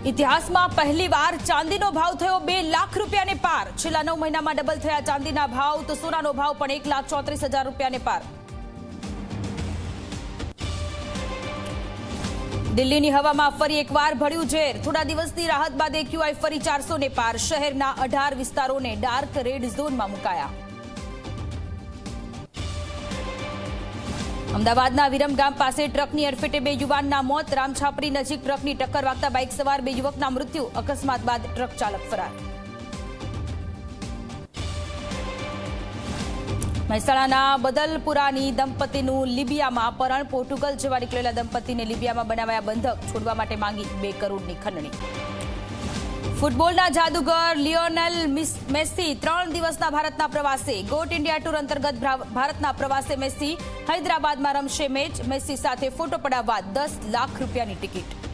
ઇતિહાસમાં પહેલીવાર ચાંદીનો ભાવ થયો 2 લાખ રૂપિયાને પાર। છેલ્લા 9 મહિનામાં ડબલ થયા ચાંદીના ભાવ, તો સોનાનો ભાવ પણ 1,34,000 રૂપિયાને પાર। દિલ્હીની હવામાં ફરી એકવાર ભળ્યું ઝેર। થોડા દિવસની રાહત બાદ એક્યુઆઈ ફરી 400 ને પાર। શહેરના 18 વિસ્તારોને ડાર્ક રેડ ઝોનમાં મુકાયા। અમદાવાદના વિરમગામ પાસે ટ્રકની અડફેટે 2 યુવાનના મોત। રામછાપરી નજીક ટ્રકની ટક્કર વાગતા બાઇક સવાર 2 યુવકના મૃત્યુ। અકસ્માત બાદ ટ્રક ચાલક ફરાર। મહેસાણાના બદલપુરાની દંપતીનું લિબિયામાં અપહરણ। પોર્ટુગલ જવા નીકળેલા દંપતીને લિબિયામાં બનાવાયા બંધક। છોડવા માટે માંગી 2 કરોડની ખંડણી। ફૂટબોલના જાદુગર લિયોનેલ મેસી 3 દિવસના ભારતના પ્રવાસે। ગોટ ઇન્ડિયા ટૂર અંતર્ગત ભારતના પ્રવાસે મેસી હૈદરાબાદમાં રમશે મેચ। મેસી સાથે ફોટો પડાવવા 10 લાખ રૂપિયાની ટિકિટ।